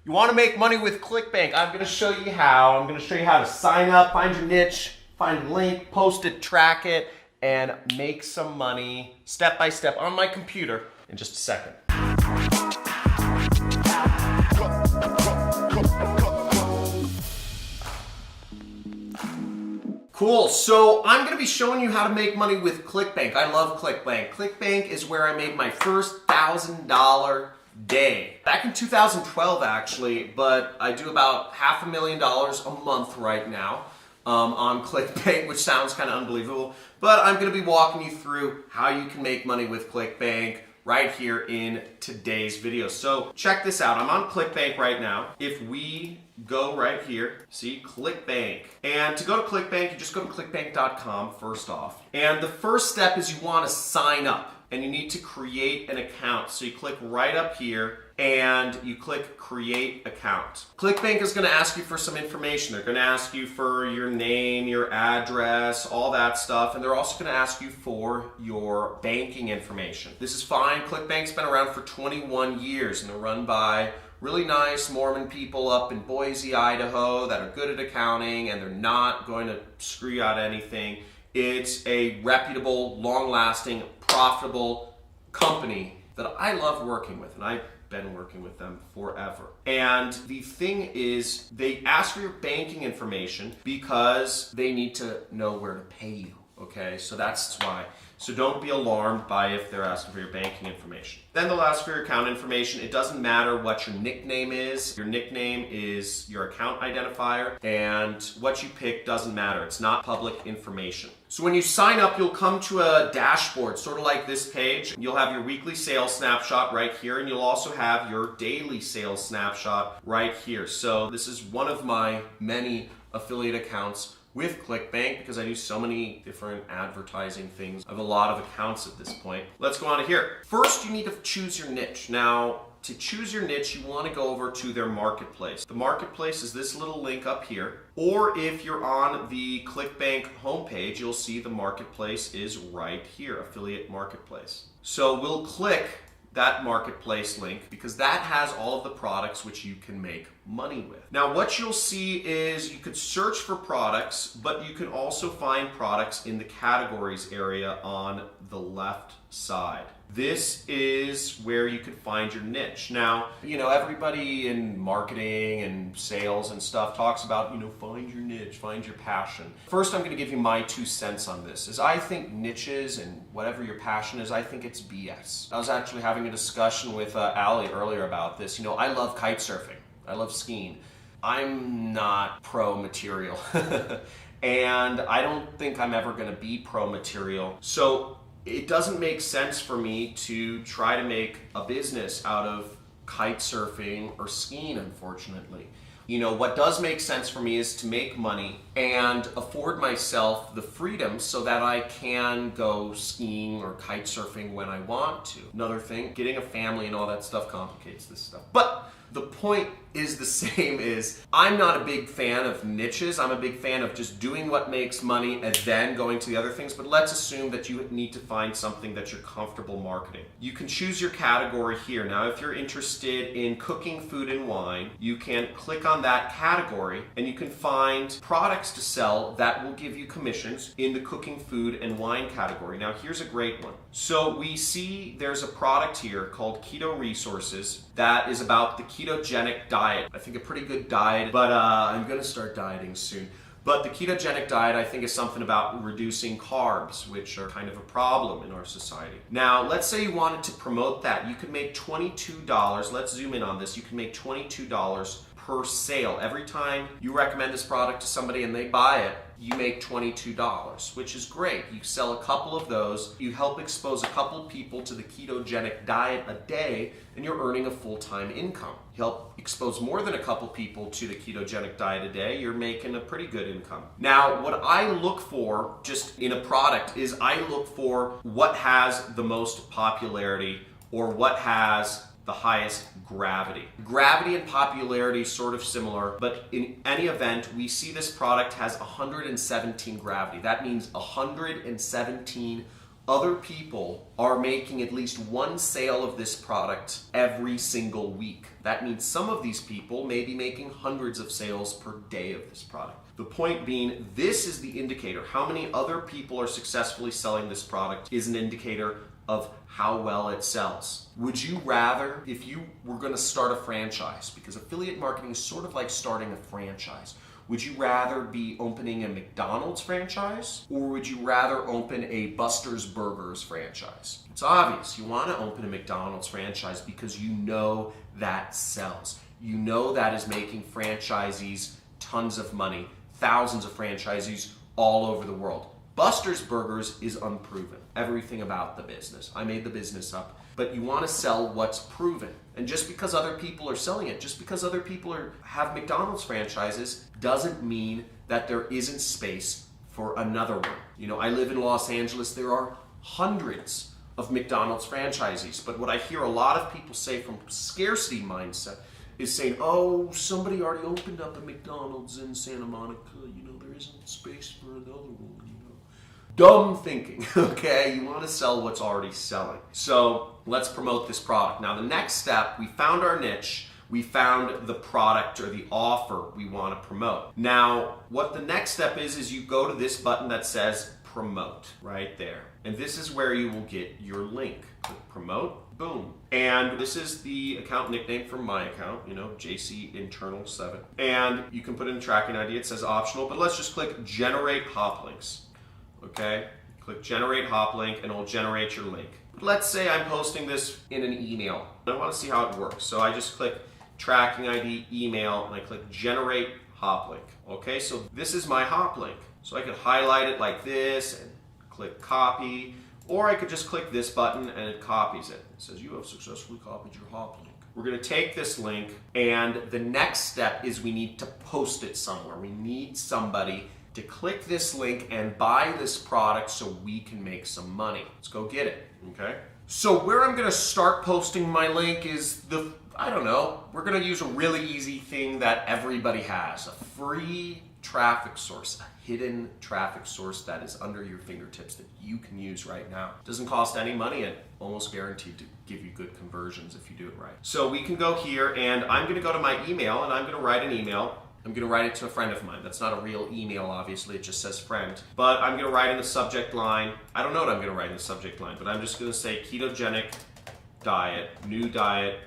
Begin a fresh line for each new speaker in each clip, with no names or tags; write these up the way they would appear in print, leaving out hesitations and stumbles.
You want to make money with Clickbank? I'm going to show you how. I'm going to show you how to sign up, find your niche, find a link, post it, track it, and make some money step by step on my computer in just a second. Cool, so I'm gonna be showing you how to make money with Clickbank. I love Clickbank. Clickbank is where I made my first $1,000 day. Back in 2012 actually, but I do about $500,000 a month right now on Clickbank, which sounds kind of unbelievable, but I'm gonna be walking you through how you can make money with Clickbank right here in today's video. So check this out. I'm on Clickbank right now. If we go right here, see Clickbank. And to go to Clickbank, you just go to clickbank.com first off. And the first step is you want to sign up and you need to create an account. So you click right up here and you click create account. Clickbank is going to ask you for some information. They're going to ask you for your name, your address, all that stuff. And they're also going to ask you for your banking information. This is fine. Clickbank's been around for 21 years and they're run by really nice Mormon people up in Boise, Idaho that are good at accounting and they're not going to screw you out of anything. It's a reputable, long-lasting, profitable company that I love working with, and I've been working with them forever. And the thing is, they ask for your banking information because they need to know where to pay you, okay? So that's why. So don't be alarmed by if they're asking for your banking information. Then they'll ask for your account information. It doesn't matter what your nickname is. Your nickname is your account identifier, and what you pick doesn't matter. It's not public information. So when you sign up, you'll come to a dashboard, sort of like this page. You'll have your weekly sales snapshot right here, and you'll also have your daily sales snapshot right here. So this is one of my many affiliate accounts with Clickbank because I do so many different advertising things. I have a lot of accounts at this point. Let's go on to here. First, you need to choose your niche. Now, to choose your niche, you want to go over to their marketplace. The marketplace is this little link up here. Or if you're on the Clickbank homepage, you'll see the marketplace is right here, affiliate marketplace. So we'll click that marketplace link because that has all of the products which you can make money with. Now what you'll see is you could search for products, but you can also find products in the categories area on the left side. This is where you could find your niche. Now, everybody in marketing and sales and stuff talks about, find your niche, find your passion. First, I'm going to give you my 2 cents on this. Is I think niches and whatever your passion is, I think it's BS. I was actually having a discussion with Allie earlier about this. I love kite surfing. I love skiing. I'm not pro material. And I don't think I'm ever going to be pro material. So it doesn't make sense for me to try to make a business out of kite surfing or skiing, unfortunately. What does make sense for me is to make money and afford myself the freedom so that I can go skiing or kite surfing when I want to. Another thing, getting a family and all that stuff complicates this stuff. But the point is the same is I'm not a big fan of niches. I'm a big fan of just doing what makes money and then going to the other things. But let's assume that you need to find something that you're comfortable marketing. You can choose your category here. Now, if you're interested in cooking, food, and wine, you can click on that category and you can find products to sell that will give you commissions in the cooking, food, and wine category. Now, here's a great one. So we see there's a product here called Keto Resources that is about the ketogenic diet. I think a pretty good diet, but I'm gonna start dieting soon. But the ketogenic diet, I think, is something about reducing carbs, which are kind of a problem in our society. Now, let's say you wanted to promote that. You could make $22. Let's zoom in on this. You can make $22 per sale. Every time you recommend this product to somebody and they buy it, you make $22, which is great. You sell a couple of those, you help expose a couple people to the ketogenic diet a day, and you're earning a full-time income. You help expose more than a couple people to the ketogenic diet a day, you're making a pretty good income. Now, what I look for just in a product is I look for what has the most popularity or what has the highest gravity. Gravity and popularity is sort of similar, but in any event, we see this product has 117 gravity. That means 117 other people are making at least one sale of this product every single week. That means some of these people may be making hundreds of sales per day of this product. The point being, this is the indicator. How many other people are successfully selling this product is an indicator of how well it sells. Would you rather, if you were going to start a franchise, because affiliate marketing is sort of like starting a franchise, would you rather be opening a McDonald's franchise, or would you rather open a Buster's Burgers franchise? It's obvious. You want to open a McDonald's franchise because you know that sells. You know that is making franchisees tons of money, thousands of franchisees all over the world. Buster's Burgers is unproven. Everything about the business. I made the business up. But you want to sell what's proven. And just because other people are selling it, just because other people have McDonald's franchises, doesn't mean that there isn't space for another one. You know, I live in Los Angeles. There are hundreds of McDonald's franchisees. But what I hear a lot of people say from scarcity mindset is saying, oh, somebody already opened up a McDonald's in Santa Monica. You know, there isn't space for another one. Dumb thinking, okay? You want to sell what's already selling. So let's promote this product. Now the next step, we found our niche, we found the product or the offer we want to promote. Now, what the next step is you go to this button that says promote right there. And this is where you will get your link. Click promote, boom. And this is the account nickname for my account, you know, JC Internal 7. And you can put in a tracking ID, it says optional, but let's just click generate hop links. Okay, click generate hop link and it'll generate your link. Let's say I'm posting this in an email. I want to see how it works. So I just click tracking ID, email, and I click generate hop link. Okay, so this is my hop link. So I could highlight it like this and click copy, or I could just click this button and it copies it. It says you have successfully copied your hop link. We're going to take this link, and the next step is we need to post it somewhere. We need somebody to click this link and buy this product so we can make some money. Let's go get it, okay? So where I'm gonna start posting my link is I don't know, we're gonna use a really easy thing that everybody has, a free traffic source, a hidden traffic source that is under your fingertips that you can use right now. It doesn't cost any money and almost guaranteed to give you good conversions if you do it right. So we can go here, and I'm gonna go to my email and I'm gonna write an email. I'm going to write it to a friend of mine. That's not a real email, obviously. It just says friend. But I'm going to write in the subject line. I don't know what I'm going to write in the subject line, but I'm just going to say ketogenic diet, new diet,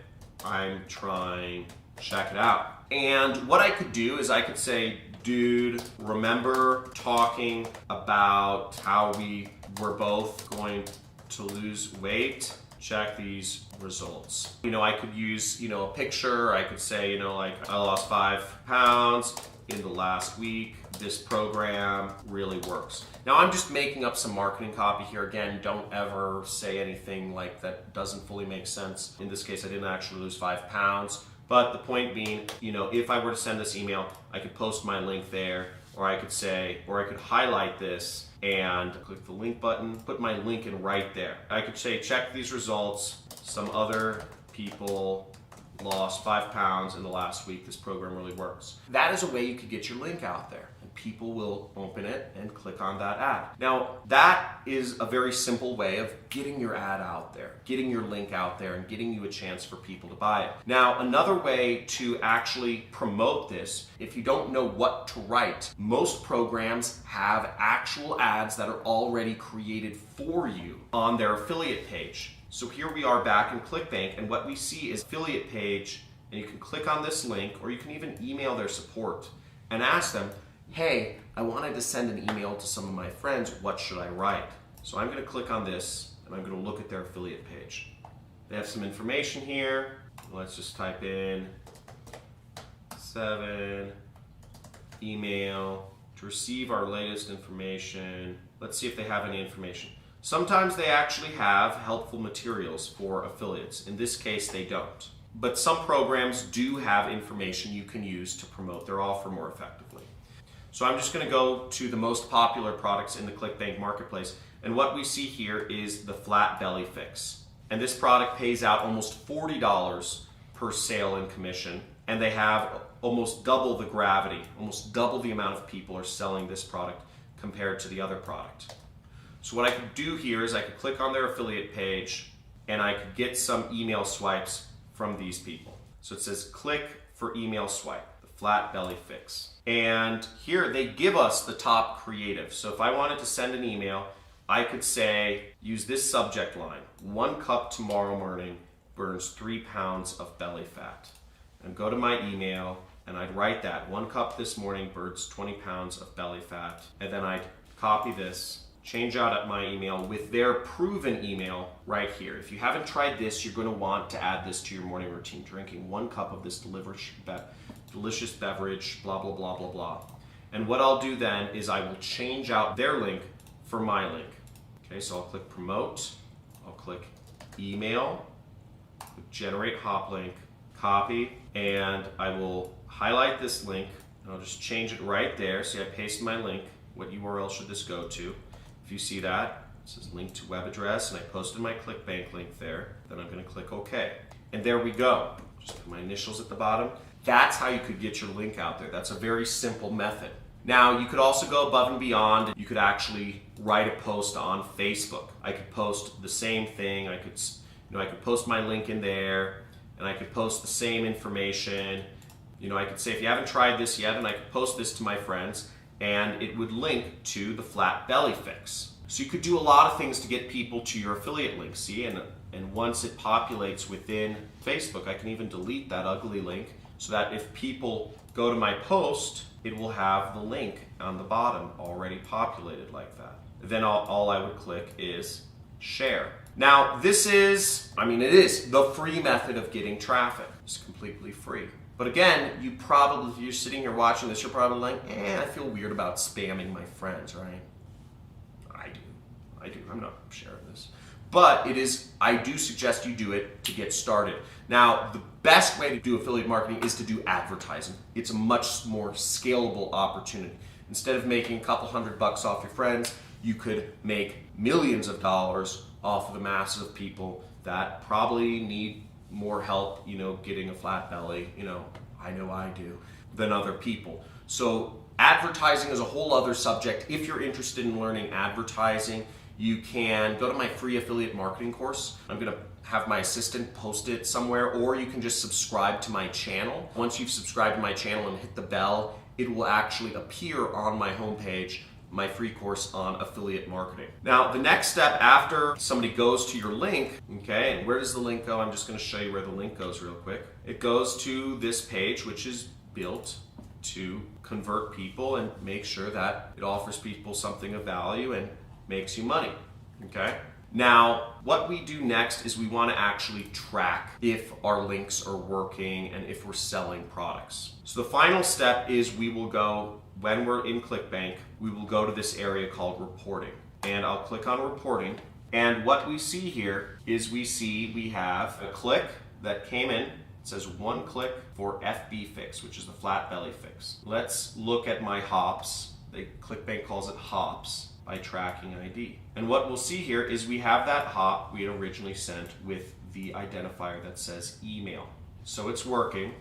I'm trying, check it out. And what I could do is I could say, dude, remember talking about how we were both going to lose weight? Check these results. You know, I could use, you know, a picture. I could say, you know, like I lost 5 pounds in the last week. This program really works. Now I'm just making up some marketing copy here. Again, don't ever say anything like that doesn't fully make sense. In this case, I didn't actually lose 5 pounds. But the point being, you know, if I were to send this email, I could post my link there, or I could say, or I could highlight this and click the link button, put my link in right there. I could say, check these results. Some other people lost 5 pounds in the last week. This program really works. That is a way you could get your link out there, and people will open it and click on that ad. Now, that is a very simple way of getting your ad out there, getting your link out there, and getting you a chance for people to buy it. Now, another way to actually promote this, if you don't know what to write, most programs have actual ads that are already created for you on their affiliate page. So here we are back in Clickbank, and what we see is affiliate page, and you can click on this link, or you can even email their support and ask them, hey, I wanted to send an email to some of my friends, what should I write? So I'm going to click on this, and I'm going to look at their affiliate page. They have some information here. Let's just type in 7, email, to receive our latest information. Let's see if they have any information. Sometimes they actually have helpful materials for affiliates. In this case, they don't. But some programs do have information you can use to promote their offer more effectively. So I'm just going to go to the most popular products in the Clickbank marketplace. And what we see here is the Flat Belly Fix. And this product pays out almost $40 per sale in commission. And they have almost double the gravity, almost double the amount of people are selling this product compared to the other product. So what I could do here is I could click on their affiliate page and I could get some email swipes from these people. So it says click for email swipe, the flat belly fix. And here they give us the top creative. So if I wanted to send an email, I could say, use this subject line, 1 cup tomorrow morning burns 3 pounds of belly fat. And go to my email and I'd write that, 1 cup this morning burns 20 pounds of belly fat. And then I'd copy this, change out at my email with their proven email right here. If you haven't tried this, you're going to want to add this to your morning routine, drinking 1 cup of this delicious beverage, blah, blah, blah, blah, blah. And what I'll do then is I will change out their link for my link. Okay, so I'll click promote, I'll click email, generate hop link, copy, and I will highlight this link and I'll just change it right there. See, I paste my link. What URL should this go to? If you see that, it says link to web address, and I posted my Clickbank link there. Then I'm going to click OK. And there we go. Just put my initials at the bottom. That's how you could get your link out there. That's a very simple method. Now, you could also go above and beyond. You could actually write a post on Facebook. I could post the same thing. I could post my link in there, and I could post the same information. I could say, if you haven't tried this yet, and I could post this to my friends, and it would link to the flat belly fix. So you could do a lot of things to get people to your affiliate link, see? And once it populates within Facebook, I can even delete that ugly link so that if people go to my post, it will have the link on the bottom already populated like that. Then all I would click is share. Now, this is, it is the free method of getting traffic. It's completely free. But again, if you're sitting here watching this, you're probably like, I feel weird about spamming my friends, right? I do. I'm not sharing this. But I do suggest you do it to get started. Now, the best way to do affiliate marketing is to do advertising. It's a much more scalable opportunity. Instead of making a couple $100 off your friends, you could make millions of dollars off of the masses of people that probably need more help, getting a flat belly, I know I do, than other people. So advertising is a whole other subject. If you're interested in learning advertising, you can go to my free affiliate marketing course. I'm going to have my assistant post it somewhere, or you can just subscribe to my channel. Once you've subscribed to my channel and hit the bell, it will actually appear on my homepage, my free course on affiliate marketing. Now, the next step after somebody goes to your link, okay, and where does the link go? I'm just going to show you where the link goes real quick. It goes to this page, which is built to convert people and make sure that it offers people something of value and makes you money, okay? Now, what we do next is we want to actually track if our links are working and if we're selling products. So the final step is when we're in Clickbank, we will go to this area called reporting. And I'll click on reporting. And what we see here is we have a click that came in. It says 1 click for FB fix, which is the flat belly fix. Let's look at my hops. Clickbank calls it hops by tracking ID. And what we'll see here is we have that hop we had originally sent with the identifier that says email. So it's working,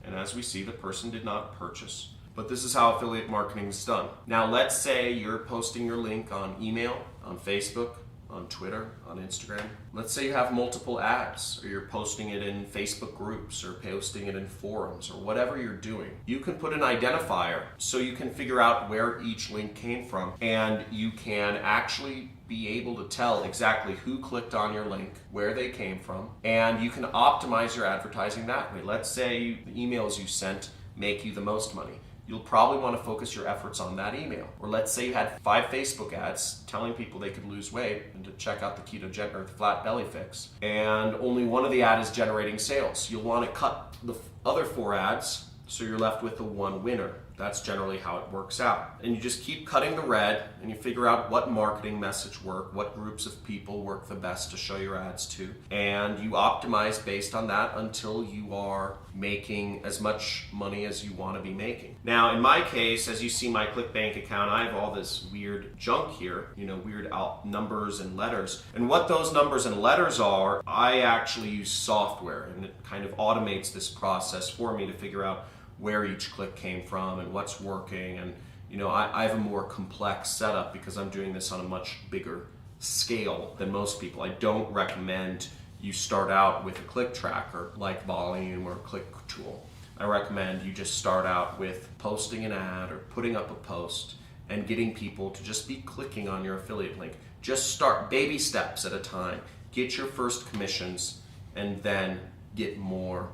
and as we see, the person did not purchase. But this is how affiliate marketing is done. Now let's say you're posting your link on email, on Facebook, on Twitter, on Instagram. Let's say you have multiple ads, or you're posting it in Facebook groups, or posting it in forums, or whatever you're doing. You can put an identifier so you can figure out where each link came from, and you can actually be able to tell exactly who clicked on your link, where they came from, and you can optimize your advertising that way. Let's say the emails you sent make you the most money. You'll probably want to focus your efforts on that email. Or let's say you had 5 Facebook ads telling people they could lose weight and to check out the ketogenic or the flat belly fix, and only one of the ads is generating sales. You'll want to cut the other 4 ads so you're left with the 1 winner. That's generally how it works out. And you just keep cutting the red, and you figure out what marketing message work, what groups of people work the best to show your ads to, and you optimize based on that until you are making as much money as you want to be making. Now, in my case, as you see my Clickbank account, I have all this weird junk here, weird numbers and letters. And what those numbers and letters are, I actually use software, and it kind of automates this process for me to figure out where each click came from and what's working. And I have a more complex setup because I'm doing this on a much bigger scale than most people. I don't recommend you start out with a click tracker like Volume or Click Tool. I recommend you just start out with posting an ad or putting up a post and getting people to just be clicking on your affiliate link. Just start baby steps at a time. Get your first commissions and then get more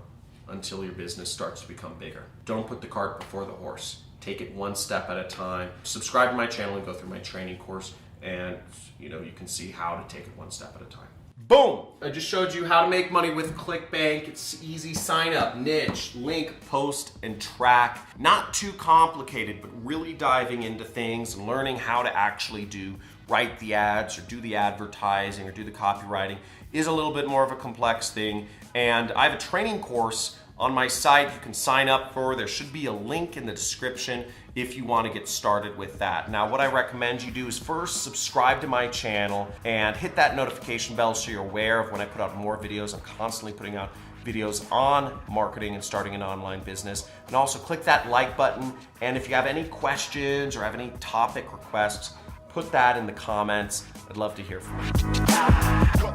until your business starts to become bigger. Don't put the cart before the horse. Take it one step at a time. Subscribe to my channel and go through my training course, and you can see how to take it one step at a time. Boom! I just showed you how to make money with Clickbank. It's easy. Sign up, niche, link, post, and track. Not too complicated, but really diving into things and learning how to actually write the ads or do the advertising or do the copywriting is a little bit more of a complex thing. And I have a training course on my site you can sign up for. There should be a link in the description if you want to get started with that. Now, what I recommend you do is first subscribe to my channel and hit that notification bell so you're aware of when I put out more videos. I'm constantly putting out videos on marketing and starting an online business. And also click that like button. And if you have any questions or have any topic requests, put that in the comments. I'd love to hear from you.